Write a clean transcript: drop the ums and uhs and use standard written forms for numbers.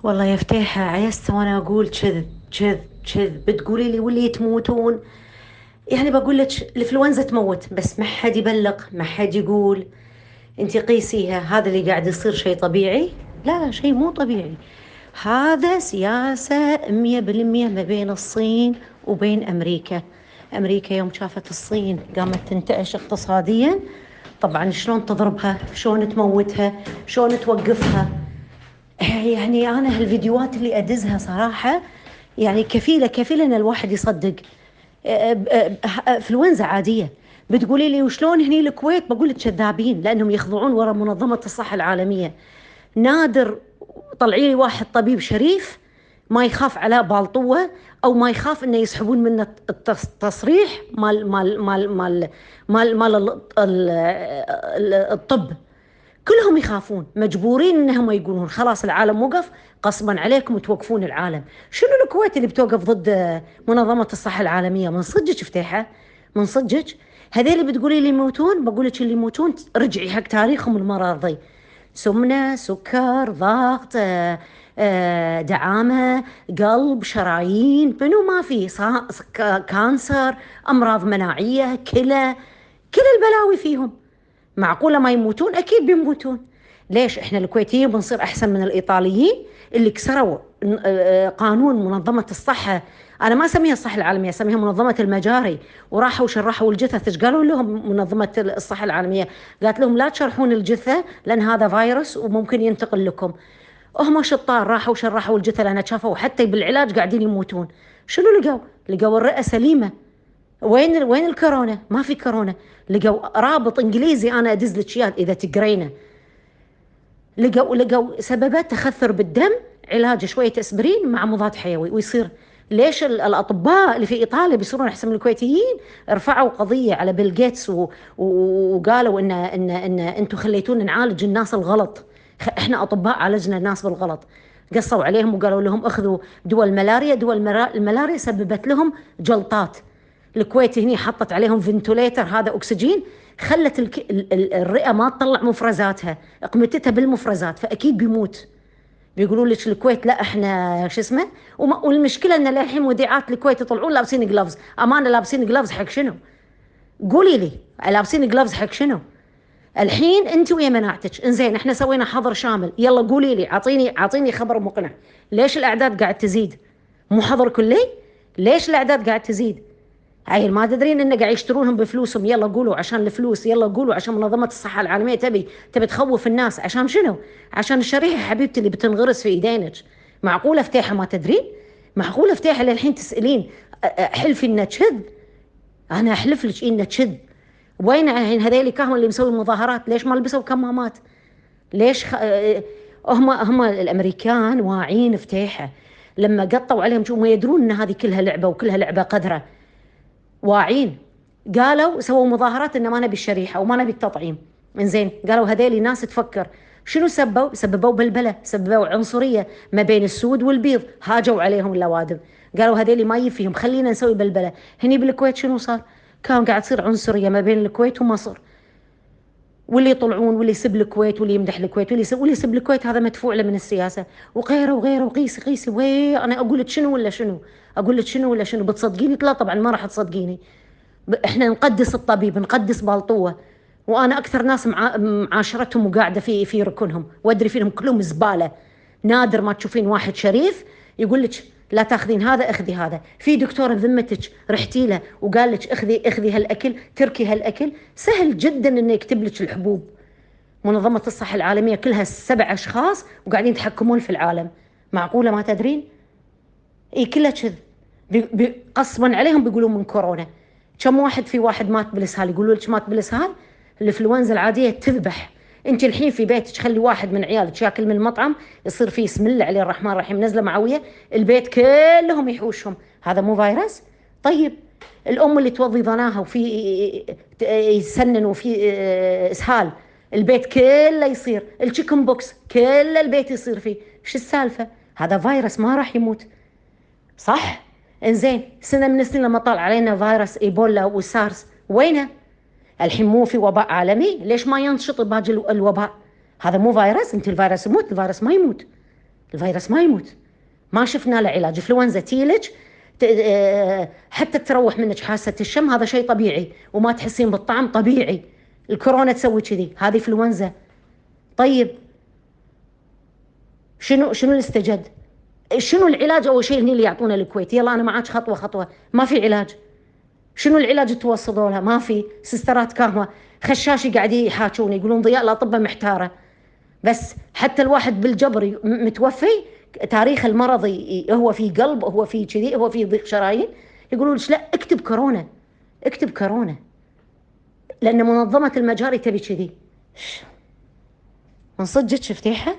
والله يا فتيحة عيست وانا اقول كذب كذب كذب. بتقولي لي واللي يتموتون. يعني بقول لك الانفلونزا تموت بس ما حد يبلغ، ما حد يقول. انتي قيسيها، هذا اللي قاعد يصير شيء طبيعي؟ لا، شيء مو طبيعي. هذا سياسة 100% ما بين الصين وبين أمريكا. أمريكا يوم شافت الصين قامت تنتعش اقتصاديا، طبعا شلون تضربها، شلون تموتها، شلون توقفها. يعني أنا هالفيديوهات اللي أدزها صراحة يعني كفيلة إن الواحد يصدق. إنفلونزا عادية. بتقولي لي وشلون هني الكويت؟ بقول لك كذابين لأنهم يخضعون وراء منظمة الصحة العالمية. نادر طلعي لي واحد طبيب شريف ما يخاف على بالطوة أو ما يخاف إنه يسحبون منه التصريح مال الطب. كلهم يخافون، مجبورين انهم يقولون خلاص العالم وقف، غصبا عليكم توقفون العالم. شنو الكويت اللي بتوقف ضد منظمة الصحة العالمية؟ من صدقك فتيحة؟ من صدقك؟ هذول اللي بتقولي لي يموتون، بقول لك اللي يموتون رجعي حق تاريخهم المرضي: سمنة، سكر، ضغط، دعامة، قلب، شرايين، بنو ما في كانسر، أمراض مناعية، كلى، كل البلاوي فيهم. معقولة ما يموتون؟ أكيد بيموتون. ليش إحنا الكويتيين بنصير أحسن من الإيطاليين اللي كسروا قانون منظمة الصحة؟ أنا ما أسميها الصحة العالمية، أسميها منظمة المجاري. وراحوا شرحوا الجثث، إيش قالوا لهم منظمة الصحة العالمية؟ قالت لهم لا تشرحون الجثة لأن هذا فيروس وممكن ينتقل لكم. هم شطار، راحوا شرحوا الجثة لأن شافوا حتى بالعلاج قاعدين يموتون. شنو لقوا؟ لقوا الرئة سليمة. وين الكورونا؟ ما في كورونا. لقوا رابط انجليزي انا ادز لك اياه اذا تقرينه. لقوا سببات تخثر بالدم، علاج شويه اسبرين مع مضاد حيوي ويصير. ليش الاطباء اللي في ايطاليا بيصيرون احسن من الكويتيين؟ رفعوا قضيه على بيل جيتس وقالوا ان انتم خليتونا نعالج الناس الغلط. احنا اطباء عالجنا الناس بالغلط. قصوا عليهم وقالوا لهم اخذوا دول ملاريا. الملاريا سببت لهم جلطات. الكويت هني حطت عليهم فنتوليتر، هذا اكسجين، خلت الرئه ما تطلع مفرزاتها، اقمتتها بالمفرزات، فاكيد بيموت. بيقولوا لك الكويت لا احنا شو اسمه. والمشكله ان للحين مذيعات الكويت يطلعون لابسين جلافز. امانه لابسين جلافز حق شنو؟ قولي لي، لابسين جلافز حق شنو؟ الحين انت ويا مناعتك انزين، احنا سوينا حظر شامل، يلا قولي لي، اعطيني خبر مقنع. ليش الاعداد قاعد تزيد؟ مو حظر كلي؟ ليش الاعداد قاعد تزيد؟ هاي ما تدرين ان قاعد يشترونهم بفلوسهم؟ يلا قولوا عشان الفلوس، يلا قولوا عشان منظمة الصحة العالمية تبي تخوف الناس. عشان شنو؟ عشان الشريحة حبيبتي اللي بتنغرس في ايدينك. معقولة فتيحة ما تدرين؟ معقولة فتيحة للحين تسألين؟ حلفي انه كذب. انا احلف لك انه كذب. وين الحين هذيلي كانوا اللي مسوي المظاهرات؟ ليش ما لبسوا كمامات؟ ليش هم الامريكان واعين فتيحة. لما قطوا عليهم شو ما يدرون ان هذه كلها لعبة وكلها لعبة قذرة. واعين. قالوا سووا مظاهرات ان ما نبي الشريحه وما نبي التطعيم. انزين قالوا هذيلي ناس تفكر. شنو سببوا بلبله، سببوا عنصريه ما بين السود والبيض، هاجوا عليهم اللوادم. قالوا هذيلي ما يفيهم، خلينا نسوي بلبله. هني بالكويت شنو صار؟ كان قاعد تصير عنصريه ما بين الكويت ومصر. واللي يطلعون واللي يسب الكويت واللي يمدح الكويت واللي يسب الكويت هذا مدفوع له من السياسه وغيره وغيره. وقيسي قيسي وي انا اقول لك شنو ولا شنو؟ اقول لك شنو ولا شنو؟ بتصدقيني؟ لا طبعا ما راح تصدقيني. احنا نقدس الطبيب، نقدس بالطوه. وانا اكثر ناس معاشرتهم وقاعده في ركنهم وادري فيهم كلهم زباله. نادر ما تشوفين واحد شريف يقول لك لا تاخذين هذا اخذي هذا. في دكتور بذمتك رحتي له وقال لك اخذي هالاكل، تركي هالاكل؟ سهل جدا انه يكتب لك الحبوب. منظمه الصحه العالميه كلها 7 اشخاص وقاعدين يتحكمون في العالم. معقوله ما تدرين؟ اي كلها كذب. قصبا عليهم بيقولون من كورونا. كم واحد، في واحد مات بالاسهال، يقولوا لك مات بالاسهال. الانفلونزا العاديه تذبح. انت الحين في بيتك خلي واحد من عيالك ياكل من المطعم، يصير فيه بسم الله عليه الرحمن الرحيم نزله معويه، البيت كلهم يحوشهم. هذا مو فيروس؟ طيب الام اللي توضي ظناها وفي يسنن وفي اسهال، البيت كله يصير التشيكن بوكس، كل البيت يصير فيه. شو السالفه؟ هذا فيروس ما راح يموت. صح؟ انزين سنه من السنين لما طال علينا فيروس ايبولا والسارس وينه؟ الحين مو في وباء عالمي؟ ليش ما ينشط باقي الوباء؟ هذا مو فيروس؟ انت الفيروس يموت؟ الفيروس ما يموت. الفيروس ما يموت، ما شفنا له علاج. انفلونزا تيلج حتى تروح منك حاسة الشم، هذا شيء طبيعي، وما تحسين بالطعم طبيعي. الكورونا تسوي كذي، هذه انفلونزا. طيب شنو الاستجد؟ شنو العلاج؟ اول شيء هني اللي يعطونا الكويت، يلا انا معاك خطوه خطوه، ما في علاج. شنو العلاج اللي توصلوا لها؟ ما في. سسترات كامله خشاشي قاعدين يحاكون يقولون ضياء الاطباء محتاره. بس حتى الواحد بالجبر متوفي، تاريخ المرض هو في قلب، هو في كذي، هو في ضيق شرايين، يقولوا لك لا اكتب كورونا، اكتب كورونا، لان منظمه المجاري تبي كذي. من صدقك شفتيها؟